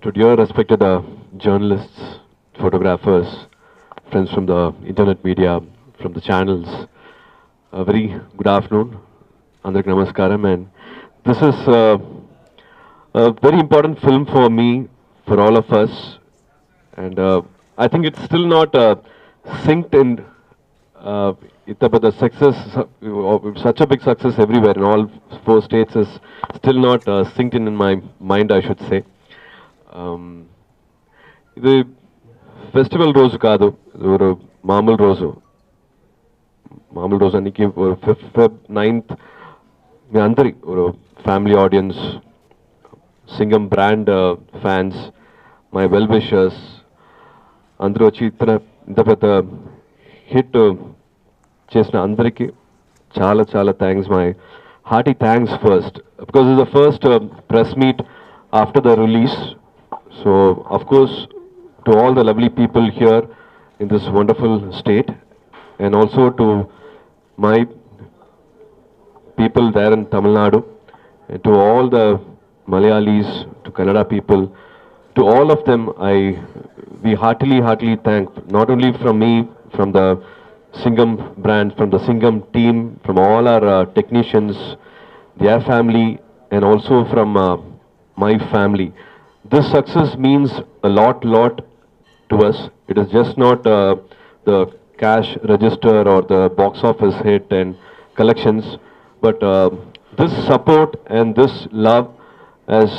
To dear respected journalists, photographers, friends from the internet media, from the channels, a very good afternoon. Andariki namaskaram. And this is a very important film for me, for all of us. And I think it's still not synced in but the success, such a big success everywhere in all four states is still not synced in my mind, I should say. ఇది festival రోజు కాదు, ఇది ఒక మామూలు రోజు అన్నికి 5th Feb 9th మీ అందరి ఒక family audience, Singam brand fans, my well wishers అందరూ వచ్చి ఇంత పెద్ద హిట్ చేసిన అందరికీ చాలా చాలా thanks. My hearty thanks first because it's the first press meet after the release. So, of course, to all the lovely people here in this wonderful state, and also to my people there in Tamil Nadu, and to all the Malayalis, to Kannada people, to all of them, we heartily thank, not only from me, from the Singam brand, from the Singam team, from all our technicians, their family, and also from my family. This success means a lot to us. It is just not the cash register or the box office hit and collections, but this support and this love has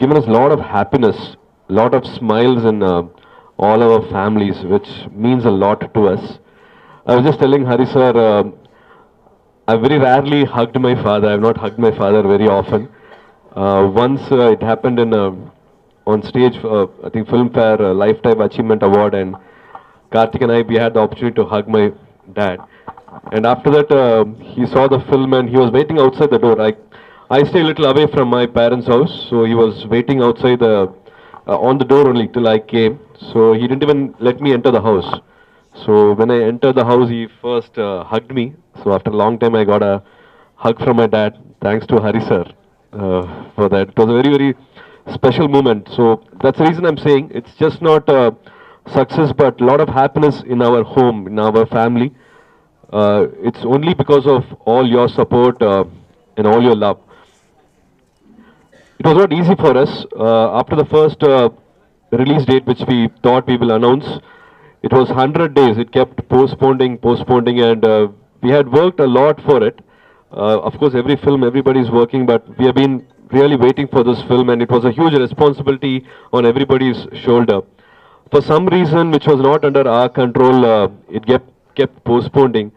given us a lot of happiness, a lot of smiles in all our families, which means a lot to us. I was just telling Hari sir, I very rarely hugged my father. I have not hugged my father very often. Once it happened in on stage, I think Filmfare Lifetime Achievement Award, and Karthik and we had the opportunity to hug my dad. And after that, he saw the film and he was waiting outside the door. I stay a little away from my parents' house, so he was waiting outside on the door only till I came. So he didn't even let me enter the house. So when I entered the house, he first hugged me. So after a long time, I got a hug from my dad. Thanks to Hari sir. For that. It was a very special moment. So that's the reason I'm saying it's just not success but a lot of happiness in our home, in our family. It's only because of all your support and all your love. It was not easy for us. After the first release date which we thought we will announce, it was 100 days. It kept postponing and we had worked a lot for it. Of course, every film, everybody is working, but we have been really waiting for this film, and it was a huge responsibility on everybody's shoulder. For some reason, which was not under our control, it kept postponing.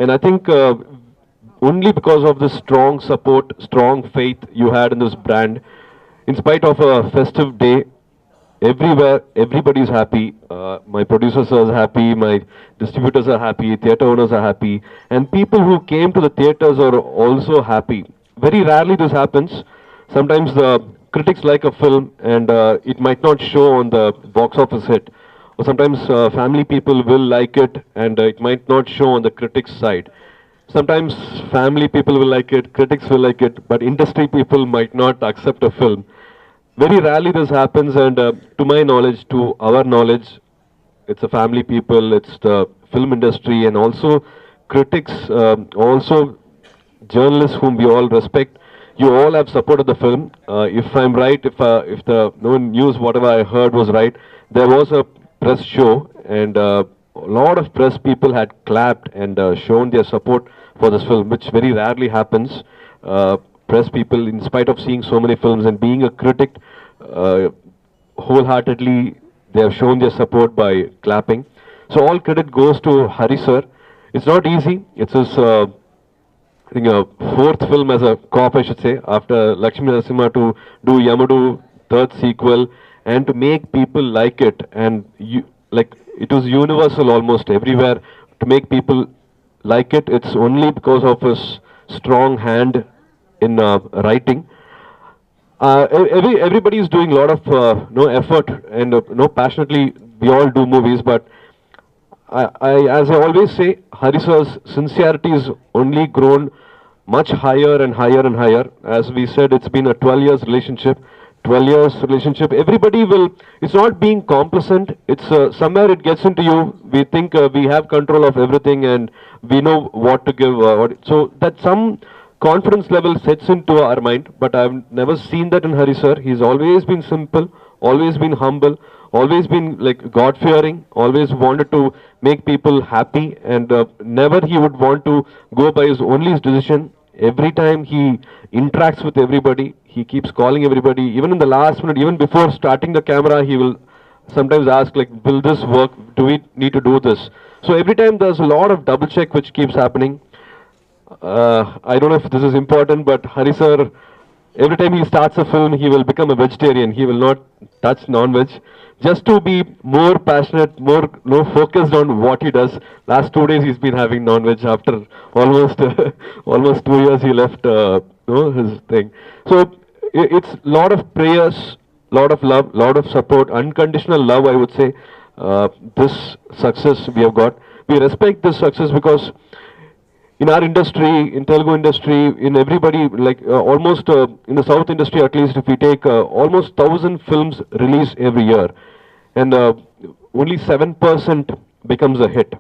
And I think only because of the strong support, strong faith you had in this brand, in spite of a festive day, everywhere, everybody is happy. My producers are happy, my distributors are happy, theatre owners are happy, and people who came to the theatres are also happy. Very rarely this happens. Sometimes the critics like a film and it might not show on the box office hit. Or sometimes family people will like it and it might not show on the critics side. Sometimes family people will like it, critics will like it, but industry people might not accept a film. Very rarely this happens, and to my knowledge, to our knowledge, it's a family people, it's the film industry, and also critics, also journalists whom we all respect. You all have supported the film. If I'm right, if the news, whatever I heard was right, there was a press show, and a lot of press people had clapped and shown their support for this film, which very rarely happens. Press people, in spite of seeing so many films and being a critic, wholeheartedly they have shown their support by clapping. So all credit goes to Hari sir. It's not easy. It's his I think a 4th film as a cop, I should say, after Lakshmi Narasimha, to do Yamudu 3rd sequel and to make people like it, and it was universal almost everywhere to make people like it. It's only because of his strong hand in writing. Everybody is doing a lot of effort and passionately we all do movies, but as I always say, Hari sir's sincerity is only grown much higher and higher and higher. As we said, it's been a 12 years relationship. 12 years relationship, everybody will, it's not being complacent, it's somewhere it gets into you, we think we have control of everything and we know what to give, so that some confidence level sets into our mind, but I've never seen that in Hari sir. He's always been simple, always been humble, always been like God fearing, always wanted to make people happy, and never he would want to go by his only his decision. Every time he interacts with everybody, he keeps calling everybody, even in the last minute, even before starting the camera, he will sometimes ask like, will this work, do we need to do this? So every time there's a lot of double check which keeps happening. I don't know if this is important, but Hari sir, every time he starts a film, he will become a vegetarian. He will not touch non-veg, just to be more passionate, more focused on what he does. Last 2 days he's been having non-veg after almost almost 2 years he left his thing. So it's lot of prayers, lot of love, lot of support, unconditional love. I would say this success we have got. We respect this success because in our industry, in Telugu industry, in everybody, like almost in the South industry at least, if we take almost 1,000 films released every year, and only 7% becomes a hit.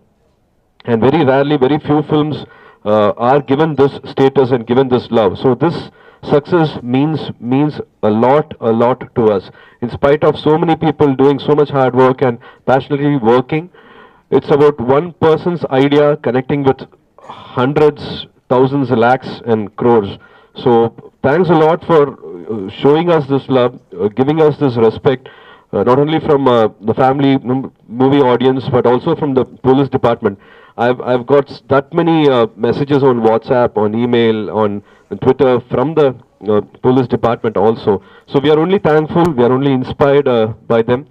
And very rarely, very few films are given this status and given this love. So this success means a lot to us. In spite of so many people doing so much hard work and passionately working, it's about one person's idea connecting with hundreds, thousands, lakhs, and crores. So thanks a lot for showing us this love, giving us this respect, not only from the family movie audience, but also from the police department. I've got that many messages on WhatsApp, on email, on Twitter from the police department also. So we are only thankful, we are only inspired by them.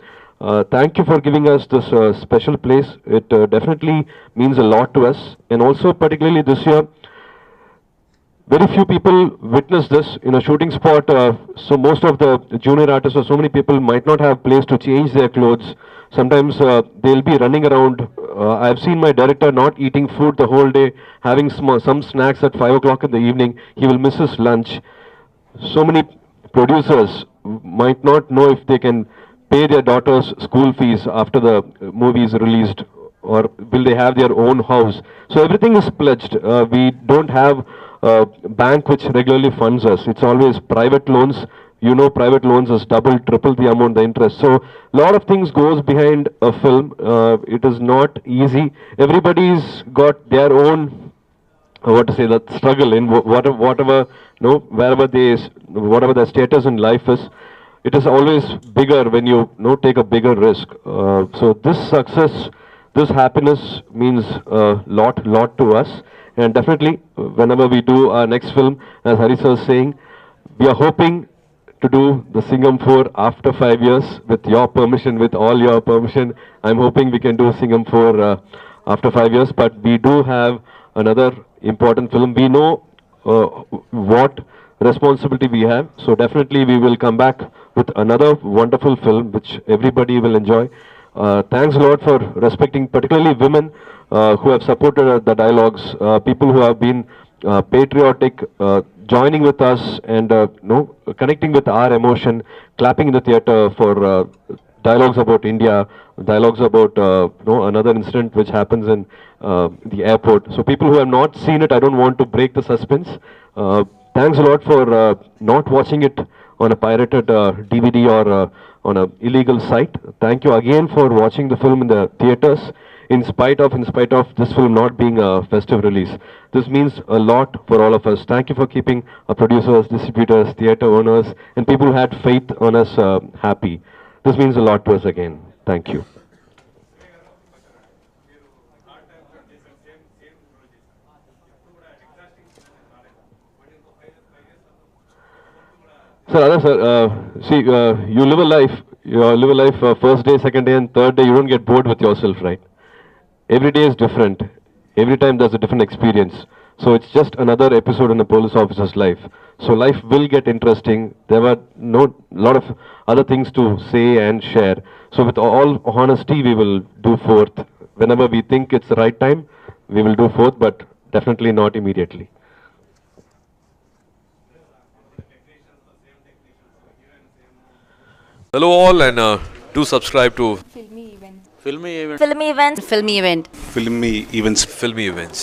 Thank you for giving us this special place. It definitely means a lot to us. And also particularly this year, very few people witness this in a shooting spot. So most of the junior artists or so many people might not have place to change their clothes. Sometimes they'll be running around. I've seen my director not eating food the whole day, having some snacks at 5 o'clock in the evening. He will miss his lunch. So many producers might not know if they can pay their daughter's school fees after the movie is released, or will they have their own house. So everything is pledged. We don't have a bank which regularly funds us. It's always private loans. You know, private loans is double, triple the amount, the interest. So a lot of things goes behind a film. It is not easy. Everybody's got their own what to say, that struggle in whatever, wherever whatever their status in life is. It is always bigger when you take a bigger risk. So this success, this happiness means a lot to us. And definitely, whenever we do our next film, as Hari sir is saying, we are hoping to do the Singam 4 after 5 years with your permission, with all your permission. I'm hoping we can do Singam 4 after 5 years, but we do have another important film. We know what responsibility we have, so definitely we will come back with another wonderful film which everybody will enjoy. Thanks a lot for respecting particularly women who have supported the dialogues, people who have been patriotic, joining with us and connecting with our emotion, clapping in the theatre for dialogues about India, dialogues about another incident which happens in the airport. So people who have not seen it, I don't want to break the suspense. Thanks a lot for not watching it on a pirated DVD or on an illegal site. Thank you again for watching the film in the theatres, in spite of this film not being a festive release. This means a lot for all of us. Thank you for keeping our producers, distributors, theatre owners, and people who had faith on us happy. This means a lot to us again. Thank you. Sir, see, you live a life. You live a life first day, second day, and third day. You don't get bored with yourself, right? Every day is different. Every time there's a different experience. So it's just another episode in a police officer's life. So life will get interesting. There were lot of other things to say and share. So with all honesty, we will do fourth. Whenever we think it's the right time, we will do fourth, but definitely not immediately. Hello all, and do subscribe to Filmy Events. Filmy Event. Filmy Events. Filmy event. Filmy Events. Filmy Events.